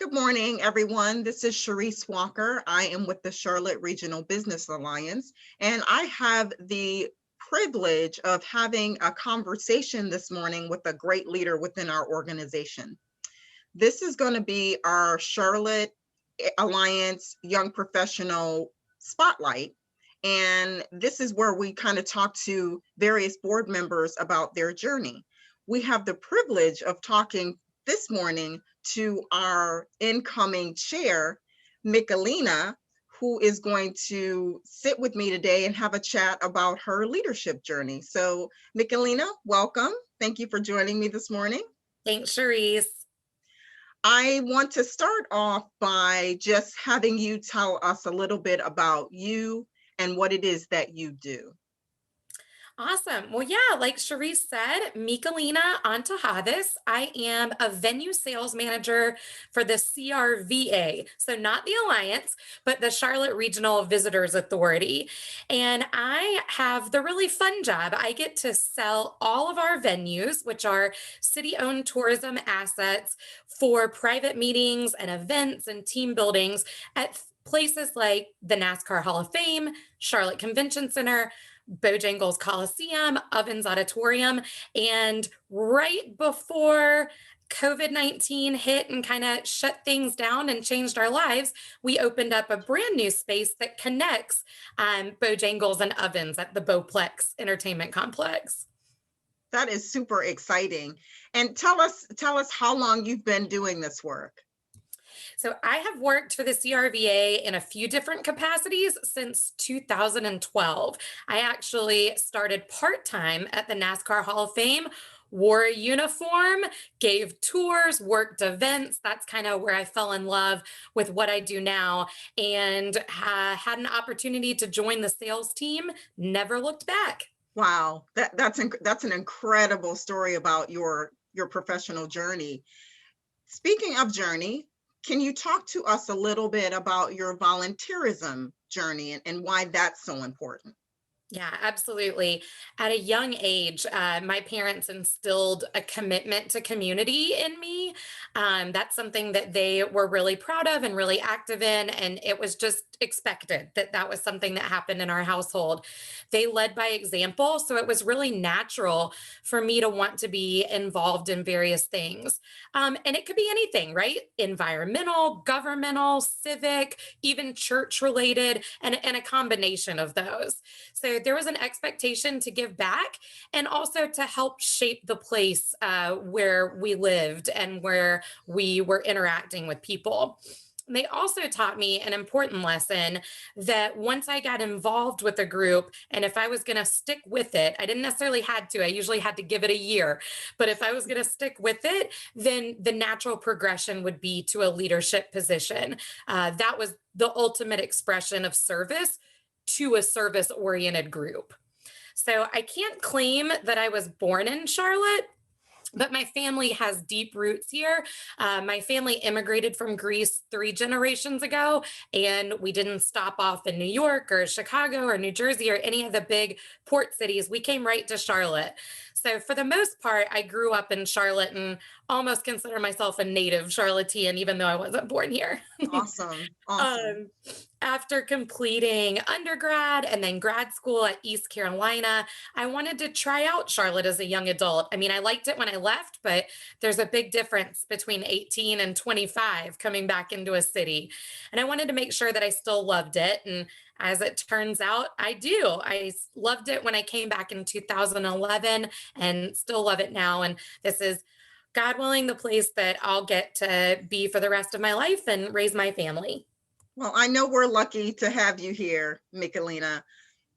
Good morning, everyone. This is Cherise Walker. I am with the Charlotte Regional Business Alliance, and I have the privilege of having a conversation this morning with a great leader within our organization. This is going to be our Charlotte Alliance Young Professional Spotlight. And this is where we kind of talk to various board members about their journey. We have the privilege of talking this morning to our incoming chair, Michaelina, who is going to sit with me today and have a chat about her leadership journey. So, Michaelina, welcome. Thank you for joining me this morning. Thanks, Cherise. I want to start off by just having you tell us a little bit about you and what it is that you do. Awesome. Well, yeah, like Cherise said, Michaelina Antahades. I am a venue sales manager for the CRVA. So not the Alliance, but the Charlotte Regional Visitors Authority. And I have the really fun job. I get to sell all of our venues, which are city-owned tourism assets for private meetings and events and team buildings at places like the NASCAR Hall of Fame, Charlotte Convention Center, Bojangles Coliseum, Ovens Auditorium. And right before COVID-19 hit and kind of shut things down and changed our lives, we opened up a brand new space that connects Bojangles and Ovens at the Boplex Entertainment Complex. That is super exciting. And tell us how long you've been doing this work. So I have worked for the CRVA in a few different capacities since 2012. I actually started part-time at the NASCAR Hall of Fame, wore a uniform, gave tours, worked events. That's kind of where I fell in love with what I do now, and had an opportunity to join the sales team, never looked back. Wow, that's an incredible story about your professional journey. Speaking of journey, can you talk to us a little bit about your volunteerism journey and why that's so important? Yeah, absolutely. At a young age, my parents instilled a commitment to community in me. That's something that they were really proud of and really active in. And it was just expected that that was something that happened in our household. They led by example. So it was really natural for me to want to be involved in various things. And it could be anything, right? Environmental, governmental, civic, even church related, and a combination of those. So there was an expectation to give back and also to help shape the place where we lived and where we were interacting with people. They also taught me an important lesson that once I got involved with a group, and if I was going to stick with it, I didn't necessarily had to, I usually had to give it a year. But if I was going to stick with it, then the natural progression would be to a leadership position. That was the ultimate expression of service to a service oriented group. So I can't claim that I was born in Charlotte, but my family has deep roots here. My family immigrated from Greece 3 generations ago, and we didn't stop off in New York or Chicago or New Jersey or any of the big port cities. We came right to Charlotte. So, for the most part, I grew up in Charlotte and almost consider myself a native Charlottean, even though I wasn't born here. Awesome. Awesome. Um, After completing undergrad and then grad school at East Carolina, I wanted to try out Charlotte as a young adult. I mean, I liked it when I left, but there's a big difference between 18 and 25 coming back into a city. And I wanted to make sure that I still loved it. And as it turns out, I do. Loved it when I came back in 2011 and still love it now. And this is, God willing, the place that I'll get to be for the rest of my life and raise my family. Well, I know we're lucky to have you here, Michaelina.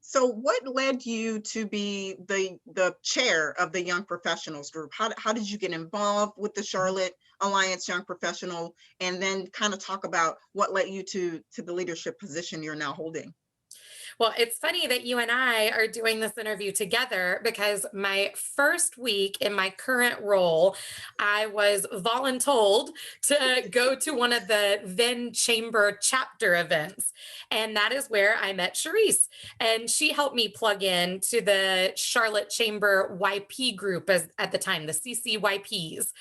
So what led you to be the chair of the Young Professionals Group? How did you get involved with the Charlotte Alliance Young Professional? And then kind of talk about what led you to the leadership position you're now holding. Well, it's funny that you and I are doing this interview together because my first week in my current role, I was voluntold to go to one of the then chamber chapter events. And that is where I met Cherise. And she helped me plug in to the Charlotte Chamber YP group as, at the time, the CCYPs.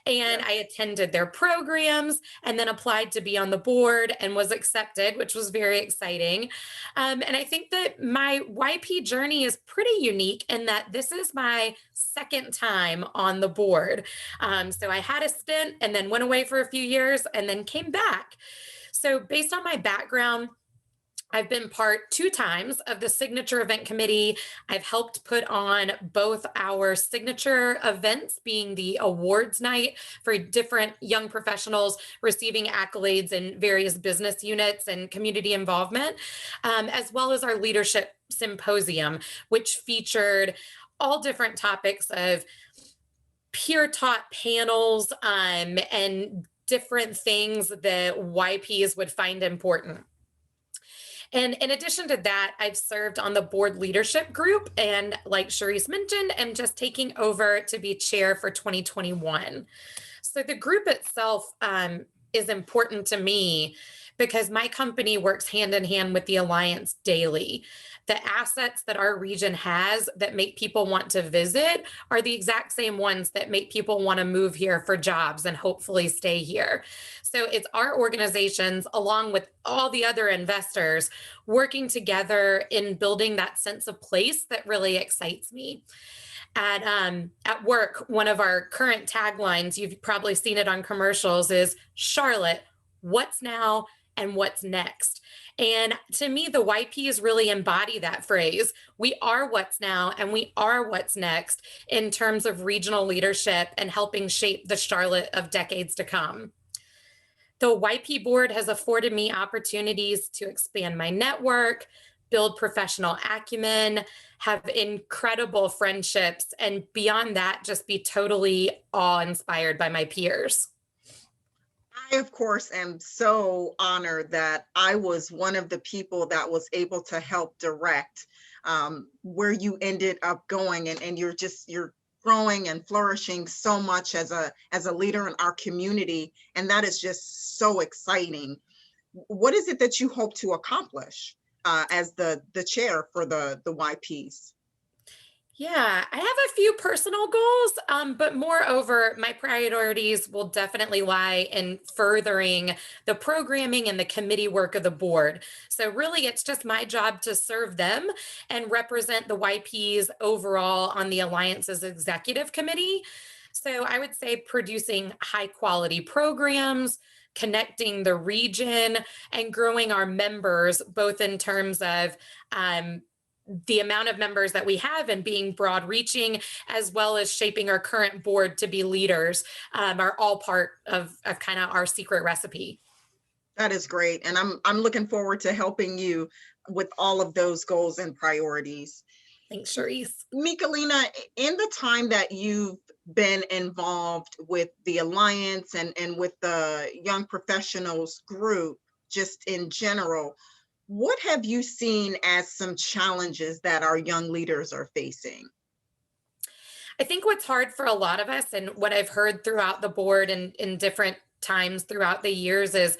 And I Yes. attended their programs and then applied to be on the board and was accepted, which was very exciting. And I think that my YP journey is pretty unique in that this is my second time on the board. So I had a stint and then went away for a few years and then came back. So, based on my background, I've been part two times of the signature event committee. I've helped put on both our signature events, being the awards night for different young professionals receiving accolades in various business units and community involvement, as well as our leadership symposium, which featured all different topics of peer taught panels and different things that YPs would find important. And in addition to that, I've served on the board leadership group. And like Cherise mentioned, I'm just taking over to be chair for 2021. So the group itself is important to me because my company works hand in hand with the Alliance daily. The assets that our region has that make people want to visit are the exact same ones that make people want to move here for jobs and hopefully stay here. So it's our organizations, along with all the other investors, working together in building that sense of place that really excites me. At work, one of our current taglines, you've probably seen it on commercials, is Charlotte, what's now and what's next. And to me, the YPs really embody that phrase. We are what's now and we are what's next in terms of regional leadership and helping shape the Charlotte of decades to come. The YP board has afforded me opportunities to expand my network, build professional acumen, have incredible friendships, and beyond that, just be totally awe inspired by my peers. I, of course, am so honored that I was one of the people that was able to help direct where you ended up going, and you're growing and flourishing so much as a leader in our community, and that is just so exciting. What is it that you hope to accomplish as the chair for the YPs? Yeah, I have a few personal goals, but moreover, my priorities will definitely lie in furthering the programming and the committee work of the board. So, really, it's just my job to serve them and represent the YPs overall on the Alliance's executive committee. So, I would say producing high quality programs, connecting the region, and growing our members, both in terms of um, the amount of members that we have and being broad reaching, as well as shaping our current board to be leaders, are all part of kind of our secret recipe. That is great, and I'm looking forward to helping you with all of those goals and priorities. Thanks, Cherise. Michaelina, in the time that you've been involved with the Alliance and with the Young Professionals group, just in general, what have you seen as some challenges that our young leaders are facing? I think what's hard for a lot of us, and what I've heard throughout the board and in different times throughout the years, is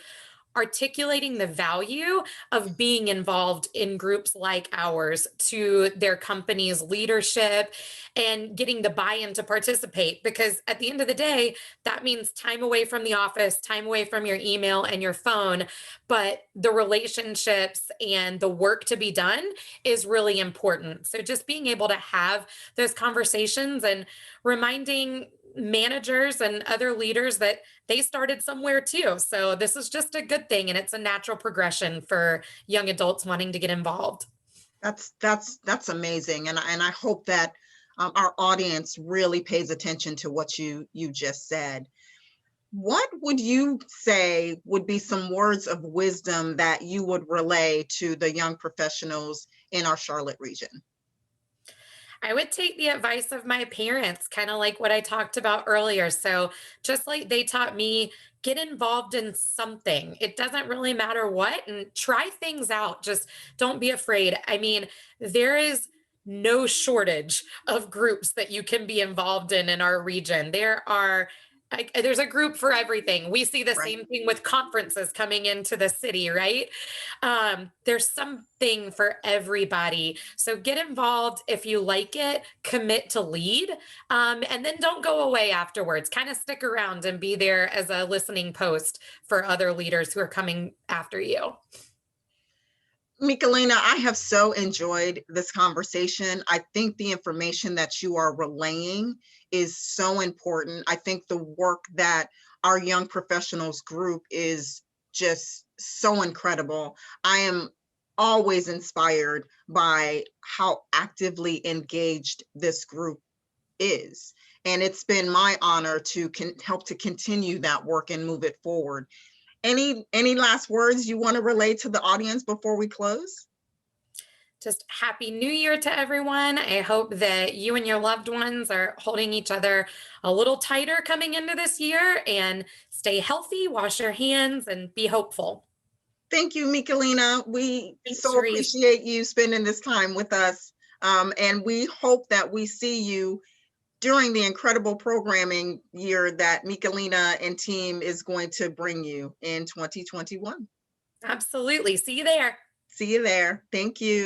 articulating the value of being involved in groups like ours to their company's leadership and getting the buy-in to participate, because at the end of the day that means time away from the office, time away from your email and your phone, but the relationships and the work to be done is really important. So just being able to have those conversations and reminding managers and other leaders that they started somewhere too. So this is just a good thing and it's a natural progression for young adults wanting to get involved. That's amazing, and I hope that our audience really pays attention to what you just said. What would you say would be some words of wisdom that you would relay to the young professionals in our Charlotte region? I would take the advice of my parents, kind of like what I talked about earlier. So, just like they taught me, get involved in something. It doesn't really matter what, and try things out. Just don't be afraid. I mean, there is no shortage of groups that you can be involved in our region. There's a group for everything. We see the Right. same thing with conferences coming into the city, right? There's something for everybody. So get involved if you like it, commit to lead, and then don't go away afterwards. Kind of stick around and be there as a listening post for other leaders who are coming after you. Michaelina, I have so enjoyed this conversation. I think the information that you are relaying is so important. I think the work that our young professionals group is just so incredible. I am always inspired by how actively engaged this group is. And it's been my honor to help to continue that work and move it forward. Any last words you want to relay to the audience before we close? Just happy new year to everyone. I hope that you and your loved ones are holding each other a little tighter coming into this year, and stay healthy, wash your hands, and be hopeful. Thank you, Michaelina. We Thanks, so Cherise. appreciate you spending this time with us. And we hope that we see you during the incredible programming year that Michaelina and team is going to bring you in 2021. Absolutely. See you there. See you there. Thank you.